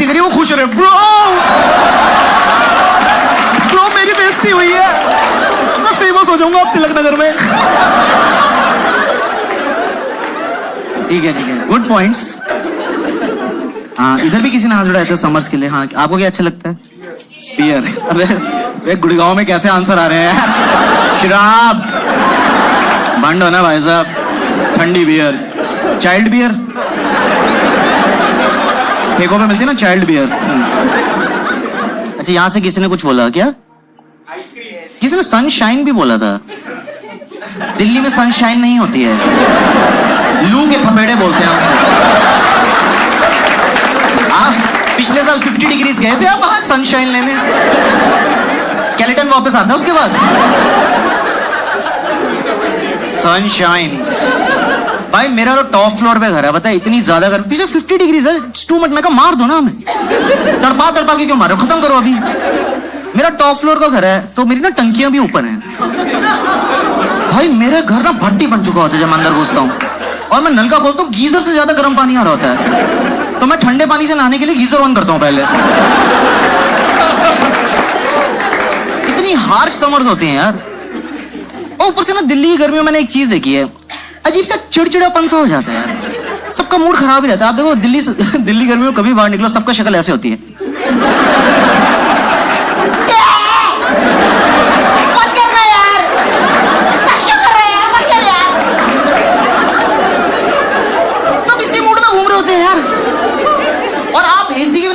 बेइज्जती करी, वो खुश हो रहे ब्रो, ब्रो मेरी बेइज्जती हुई है, मैं फेमस हो जाऊंगा अब तिलक नगर में। ठीक है, गुड पॉइंट्स। हाँ, इधर भी किसी ने हाथ उठाया था समर्स के लिए। हाँ, आपको क्या अच्छा लगता है? बियर। अबे गुड़गांव में कैसे आंसर आ रहे हैं यार? शराब बंद हो ना भाई साहब, ठंडी बियर, चाइल्ड बियर ठेकों पे मिलती है ना, चाइल्ड बियर। अच्छा, यहाँ से किसी ने कुछ बोला क्या? किसी ने सनशाइन भी बोला था। दिल्ली में सनशाइन नहीं होती है, लू के थपेड़े बोलते हैं उससे। आप पिछले साल 50 डिग्रीज गए थे आप बाहर सनशाइन लेने, स्केलेटन वापस आता है उसके बाद। सनशाइन भाई, मेरा तो टॉप फ्लोर पे घर है, पता है, इतनी ज्यादा घर, पिछले 50 डिग्रीज है, टू मच। मैं कहा मार दो ना हमें, तड़पा के क्यों मारो, खत्म करो अभी। मेरा टॉप फ्लोर का घर है तो मेरी ना टंकियां भी ऊपर हैं भाई। मेरे घर ना भट्टी बन चुका होता है जब मैं अंदर घुसता हूँ, और मैं नल का खोलता हूँ, गीजर से ज्यादा गर्म पानी आ रहा होता है, तो मैं ठंडे पानी से नहाने के लिए गीजर ऑन करता हूँ पहले। इतनी हार्श समर्स होती हैं यार। और ऊपर से ना दिल्ली की गर्मियों में मैंने एक चीज देखी है, अजीब सा चिड़चिड़ापन सा हो जाता है यार, सबका मूड खराब ही रहता है। आप देखो दिल्ली गर्मियों में कभी बाहर निकलो, सबका शक्ल ऐसे होती है।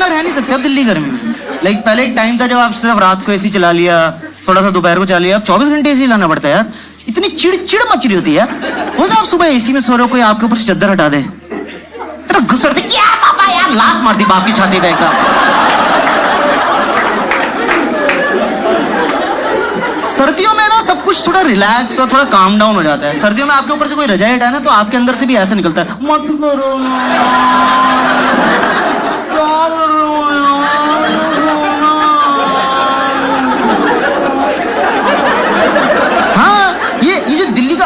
रह नहीं सकते अब दिल्ली गर्मी में। लाइक पहले एक टाइम था जब आप सिर्फ रात को एसी चला लिया, थोड़ा सा दोपहर को चला लिया, अब 24 घंटे एसी लाना पड़ता है यार। इतनी चिड़चिड़ मच रही होती है यार। वो आप सुबह एसी में सो रहे हो, कोई आपके ऊपर से चद्दर हटा दे, तेरा घुसड़ते क्या पापा यार, लात मार दी बाप की छाती पे एकदम। सर्दियों में ना सब कुछ थोड़ा रिलैक्स और थोड़ा काम डाउन हो जाता है। सर्दियों में आपके ऊपर से कोई रजाई हटाए ना, तो आपके अंदर से भी ऐसा निकलता है, मत करो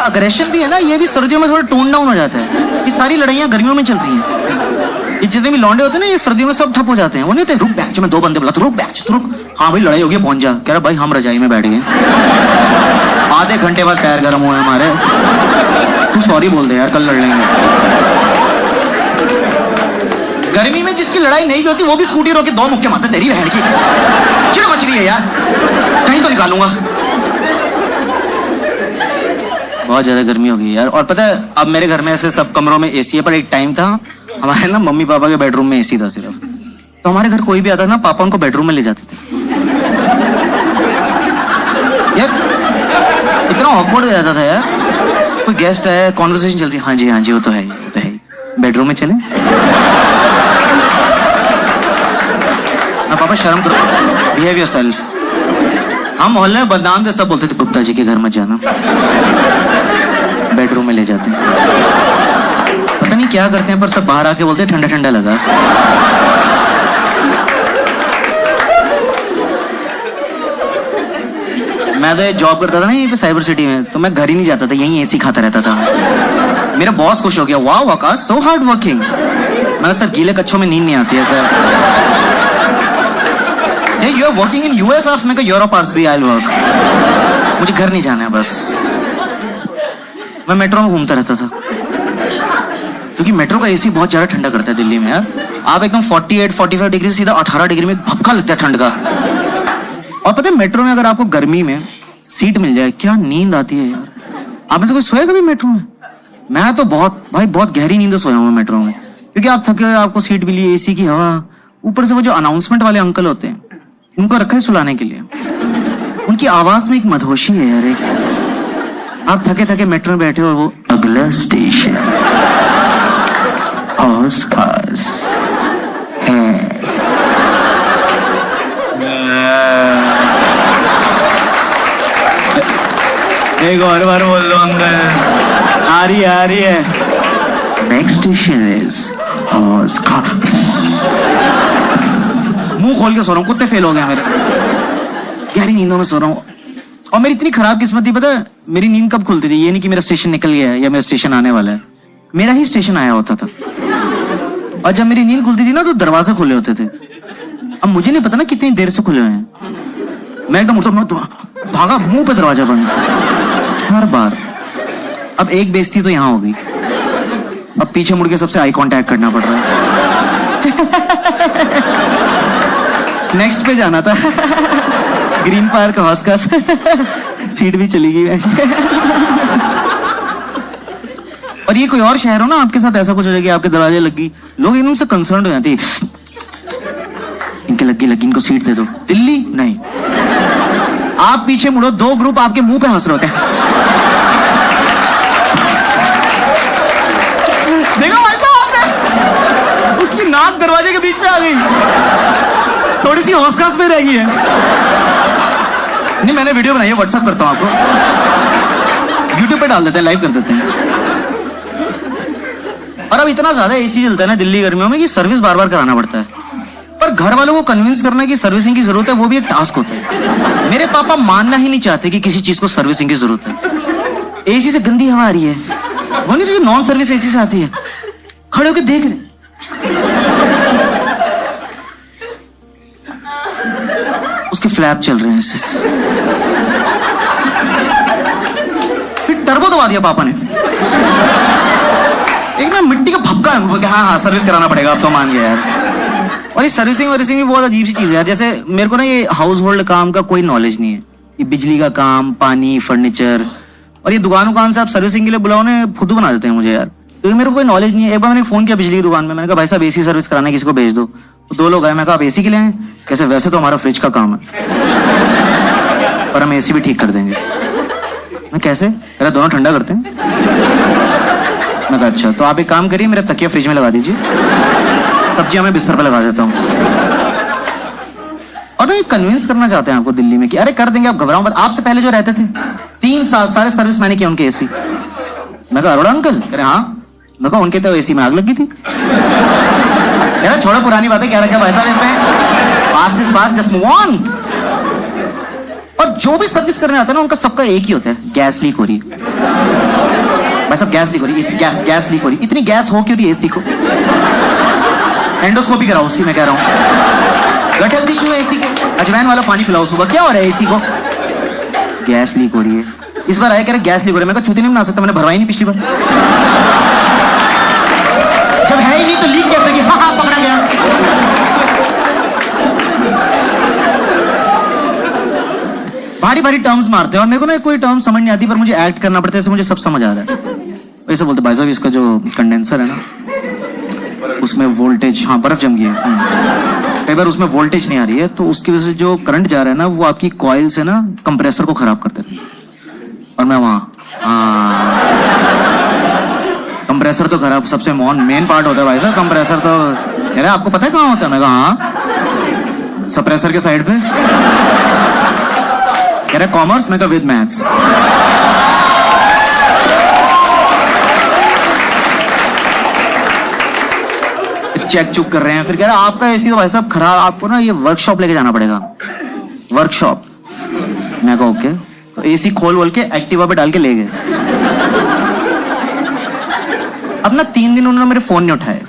अग्रेशन भी है ना, ये भी सर्दियों में थोड़ा टोन डाउन हो जाता है। ये सारी लड़ाइयाँ गर्मियों में चल रही हैं। ये जितने भी लौंडे होते हैं ना, ये सर्दियों में सब ठप हो जाते हैं। वो नहीं होते, रुक बैच में 2 बंदे बोला, रुक बैच, तो रुक, हाँ भाई लड़ाई हो गई, पहुंच जा। कह रहा भाई हम रजाई में बैठ गए, आधे घंटे बाद पैर गर्म हुए हमारे, तू सॉरी बोल दे यार, कल लड़ लेंगे। गर्मी में जिसकी लड़ाई नहीं भी होती वो भी स्कूटी रोके 2 मुक्के मारते, तेरी बहन की चिड़ मच रही है यार, कहीं तो निकालूंगा। बहुत ज्यादा गर्मी हो गई यार। और पता है, अब मेरे घर में ऐसे सब कमरों में एसी है, पर एक टाइम था हमारे ना मम्मी पापा के बेडरूम में एसी था सिर्फ, तो हमारे घर कोई भी आता ना, पापा उनको बेडरूम में ले जाते थे यार। इतना ऑकवर्ड हो जाता था यार, कोई गेस्ट है, कॉन्वर्सेशन चल रही है, हाँ जी वो तो है, बेडरूम में चले। पापा शर्म करो, बिहेव योरसेल्फ। हम मोहल्ले में बदनाम थे, सब बोलते थे गुप्ता जी के घर मत जाना, बेडरूम में ले जाते हैं। पता नहीं क्या करते हैं, पर सब बाहर आके बोलते ठंडा ठंडा लगा। मैं तो ये जॉब करता था ना यहीं पे साइबर सिटी में, तो मैं घर ही नहीं जाता था, यहीं एसी खाता रहता था। मेरा बॉस खुश हो गया, वाह आकाश सो हार्ड वर्किंग। मैं सर गीले कच्छों में नींद नहीं आती है sir. You are working in US hours, मैं यूरोप आवर्स भी आई विल वर्क, मुझे घर नहीं जाना है बस। मैं मेट्रो में घूमता रहता था, क्योंकि मेट्रो का एसी बहुत ज्यादा ठंडा करता है दिल्ली में यार। आप एकदम 48-45 डिग्री से सीधा 18 डिग्री में भपका लगता है ठंड का। और पता है मेट्रो में अगर आपको गर्मी में सीट मिल जाए, क्या नींद आती है यार। आप में से कोई सोया कभी मेट्रो में? मैं तो बहुत गहरी नींद सोया हूँ मेट्रो में, क्योंकि आप थके हुए, आपको सीट मिली, एसी की हवा, ऊपर से वो जो अनाउंसमेंट वाले अंकल होते हैं, उनको रखा है सुलाने के लिए, उनकी आवाज में एक मदहोशी है यार। एक आप थके थके मेट्रो में बैठे हो, वो अगला स्टेशन ऑस्कार्स है। एक और बार बोल दो अंदर, आ रही है। Next station is Oscar. मुंह खोल के सो रहा हूँ, कुत्ते फेल हो गए मेरे, गहरी नींदों में सो रहा हूँ। और मेरी इतनी खराब किस्मत थी, पता है मेरी नींद कब खुलती थी? ये नहीं कि मेरा स्टेशन निकल गया है या मेरा स्टेशन आने वाला है, मेरा ही स्टेशन आया होता था। और जब मेरी नींद खुलती थी ना, तो दरवाजे खुले होते थे। अब मुझे नहीं पता ना कितनी देर से खुले हुए हैं। मैं एकदम उठा, मैं भागा, मुंह पे दरवाजा बंद हर बार। अब एक बेइज्जती तो यहाँ हो गई, अब पीछे मुड़ के सबसे आई कांटेक्ट करना पड़ रहा है। नेक्स्ट पे जाना था ग्रीन पार्क हॉस्कस सीट भी चली गई और ये कोई और शहर हो ना, आपके साथ ऐसा कुछ हो जाएगा, आपके दरवाजे लगी, लोग एकदम से कंसर्न हो जाते हैं, इनके लगी इनको सीट दे दो। दिल्ली नहीं, आप पीछे मुड़ो, 2 ग्रुप आपके मुंह पे हंस रहे होते हैं। देखो भाई साहब, उसकी नाक दरवाजे के बीच में आ गई, थोड़ी सी हौसकास में रह गई है। नहीं, मैंने वीडियो बनाई है, व्हाट्सएप करता हूं आपको, यूट्यूब पे डाल देते हैं, लाइव कर देते हैं। और अब इतना ज्यादा एसी चलता है ना दिल्ली गर्मियों में कि सर्विस बार बार कराना पड़ता है। पर घर वालों को कन्विंस करना कि सर्विसिंग की जरूरत है, वो भी एक टास्क होता है। मेरे पापा मानना ही नहीं चाहते कि किसी चीज को सर्विसिंग की जरूरत है। एसी से गंदी हवा आ रही है, वो नहीं तो नॉन सर्विस एसी से आती है, खड़े होकर देख रहे, उसके फ्लैप चल रहे हैं ऐसे। फिर टर्बो दबा दिया पापा ने, एक ना मिट्टी का भपका है, हाँ सर्विस कराना पड़ेगा, अब तो मान गया यार। और ये सर्विसिंग भी बहुत अजीब सी चीज है यार। जैसे मेरे को ना ये हाउस होल्ड काम का कोई नॉलेज नहीं है, ये बिजली का काम, पानी, फर्नीचर, और ये दुकान से आप सर्विसिंग के लिए बुलाओ ना, फुद्दू बना देते हैं मुझे यार, क्योंकि मेरे को कोई नॉलेज नहीं है। एक बार मैंने फोन किया बिजली की दुकान में, मैंने कहा भाई साहब एसी सर्विस कराना है, किसी को भेज दो। तो 2 लोग आए, मैं कहा आप एसी के लिए हैं? कैसे? वैसे तो हमारा फ्रिज का काम है, पर हम एसी भी ठीक कर देंगे। मैं कैसे? मेरा दोनों ठंडा करते हैं। मैं कहा अच्छा, तो आप एक काम करिए, मेरा तकिया फ्रिज में लगा दीजिए, सब्जियां मैं बिस्तर पे लगा देता हूँ। और ये कन्विंस करना चाहते हैं आपको दिल्ली में कि अरे कर देंगे, आप घबराओ मत। आपसे पहले जो रहते थे 3 साल सारे सर्विस मैंने किया उनके एसी। मैं कहा अरोड़ा अंकल? कह रहे हाँ। मैं कहा उनके तो एसी में आग लगी थी। कह रहा छोड़ो पुरानी बातें, क्या रखा भाई साहब इसमें, pass is pass, just move on. और जो भी सर्विस करने आता है ना, उनका सबका एक ही होता है, गैस लीक हो रही है भाई साहब, गैस लीक हो रही है, गैस लीक हो रही है। इतनी गैस हो क्यों रही है एसी को? एंडोस्कोपी कराओ उसी में, कह रहा हूं गठल दी क्यों एसी को, अजवाइन वाला पानी पिलाओ सुबह, क्या हो रहा है एसी को? गैस लीक हो रही है। इस बार आया कह रहे गैस लीक हो रही है, मैं कहा छुट्टी नहीं बना सकता, मैंने भरवाई नहीं पिछली बार। जब है ही नहीं तो लीक कैसे की? हाँ पकड़ा गया। भारी भारी टर्म्स मारते हैं और मेरे को ना कोई टर्म समझ नहीं आती, पर मुझे एक्ट करना पड़ता है, ऐसे मुझे सब समझ आ रहा है। ऐसे बोलते भाई साहब इसका जो कंडेंसर है ना, उसमें वोल्टेज, हाँ बर्फ जम गई है, कई बार उसमें वोल्टेज नहीं आ रही है, तो उसकी वजह से जो करंट जा रहा है ना, वो आपकी कॉइल से ना कंप्रेसर को खराब कर देता है। और मैं वहां, हाँ कंप्रेसर तो खराब, सबसे मेन पार्ट होता है भाई साहब कंप्रेसर। तो कह रहे आपको पता है कहाँ होता है? मैं कहा हाँ, सप्रेसर के साइड पे। कह रहे कॉमर्स? मैं कहा विद मैथ्स। चेक चुक कर रहे हैं, फिर कह रहे आपका एसी तो भाई साहब खराब, आपको ना ये वर्कशॉप लेके जाना पड़ेगा, वर्कशॉप। मैं कहा ओके, तो एसी खोल के एक्टिवा पे डाल के ले गए। अब ना 3 दिन उन्होंने मेरे फोन नहीं उठाए।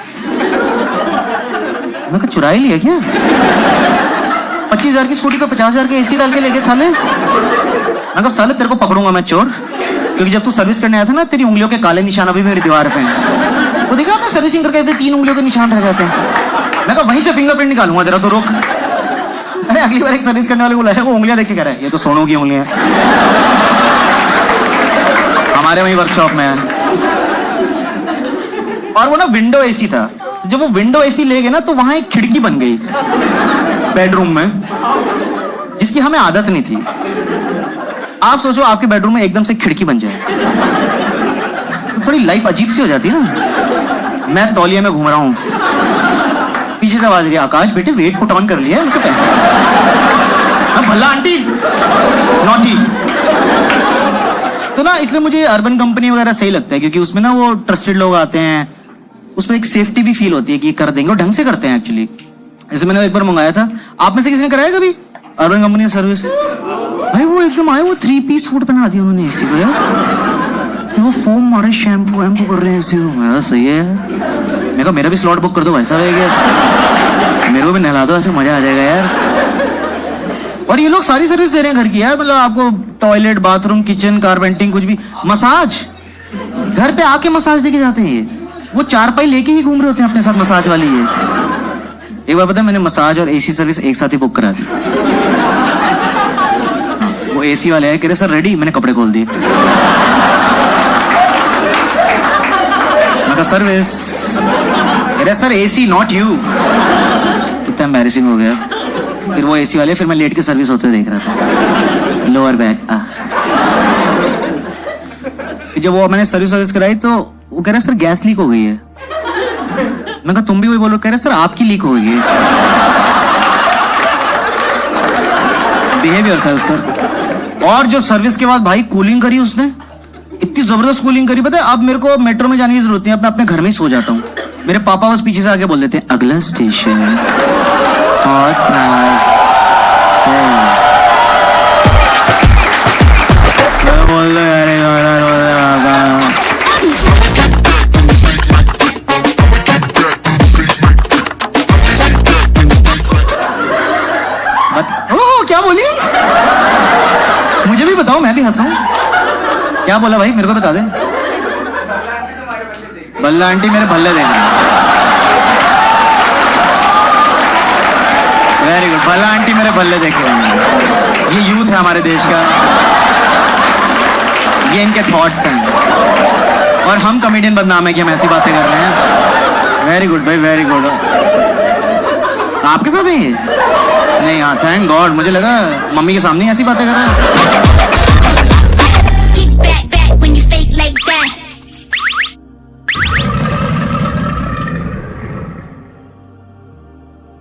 मैं कहा चुरा ही लिया क्या? 25,000 की स्कूटी पे 50,000 के एसी डाल के ले गए साले। मैं कहा साले तेरे को पकड़ूंगा मैं चोर, क्योंकि जब तू सर्विस करने आया था ना, तेरी उंगलियों के काले निशान अभी मेरी दीवार पे हैं। वो देखा आपने सर्विसिंग करके 3 उंगलियों के निशान रह जाते हैं। मैं कहा वहीं से फिंगरप्रिंट निकालूंगा तेरा, तो रोक। अरे अगली बार एक सर्विस करने वाले को बुलाया, वो उंगलियां देख के कह रहा है ये तो सोनू की उंगलियां हमारे वहीं वर्कशॉप में है। और वो ना विंडो एसी था, तो जब वो विंडो एसी ले गए ना, तो वहां एक खिड़की बन गई बेडरूम में, जिसकी हमें आदत नहीं थी। आप सोचो आपके बेडरूम में एकदम से खिड़की बन जाए, तो थोड़ी लाइफ अजीब सी हो जाती है ना। मैं तौलिया में घूम रहा हूं, पीछे से आवाज रही, आकाश बेटे वेट पुट ऑन कर लिया है? भला आंटी नॉटी। तो ना इसलिए मुझे अर्बन कंपनी वगैरह सही लगता है, क्योंकि उसमें ना वो ट्रस्टेड लोग आते हैं, उसमें एक सेफ्टी भी फील होती है कि कर देंगे, और ढंग से करते हैं एक्चुअली। जैसे मैंने एक बार मंगाया था, आप में से किसी ने कराया कभी अर्बन कंपनी सर्विस? भाई वो एकदम आए, वो 3 पीस सूट पहना दिया उन्होंने एसी को यार, वो फोम मारे, शैम्पू वैम्पू कर रहे हैं एसी को। सही है, मैं कहा मेरा भी स्लॉट बुक कर दो भाई साहब। मेरे को भी नहला दो, ऐसे मजा आ जाएगा यार। और ये लोग सारी सर्विस दे रहे हैं घर की यार, मतलब आपको टॉयलेट, बाथरूम, किचन, कारपेंटिंग, कुछ भी, मसाज घर पे आके मसाज देके जाते हैं ये। वो चारपाई लेके ही घूम रहे होते हैं अपने साथ, मसाज वाली ये। एक बार पता है मैंने मसाज और एसी सर्विस एक साथ ही बुक करा दी। वो एसी वाले आए, कह रहे सर रेडी, मैंने कपड़े खोल दिए। मैं कहा सर्विस, कह रहे सर एसी नॉट यू। कितना एम्बैरेसिंग हो गया। फिर वो एसी वाले, फिर मैं लेट के सर्विस होते हुए देख रहा था, लोअर बैक। जब वो मैंने सर्विस कराई तो वो कह रहे सर गैस लीक हो गई है। मैं कहा तुम भी वही बोलो, कह रहे सर आपकी लीक हो गई है। Behave yourself sir. और जो सर्विस के बाद भाई कूलिंग करी उसने, इतनी जबरदस्त कूलिंग करी, पता है अब मेरे को मेट्रो में जाने की जरूरत नहीं है, मैं अपने घर में ही सो जाता हूँ। मेरे पापा बस पीछे से आके बोल देते हैं अगला स्टेशन फर्स्ट क्लास। बोल क्या बोली, मुझे भी बताओ, मैं भी हंसूं। क्या बोला भाई, मेरे को बता दे। बल्ला आंटी मेरे भल्ले देख रहे हैं। वेरी गुड, बल्ला आंटी मेरे भल्ले देख रहे हैं। ये यूथ है हमारे देश का, ये इनके थॉट्स हैं। और हम कॉमेडियन बदनाम है कि हम ऐसी बातें कर रहे हैं। वेरी गुड भाई, वेरी गुड। आपके साथ है ये? नहीं, हाँ थैंक गॉड, मुझे लगा मम्मी के सामने ऐसी बातें कर रहे हैं।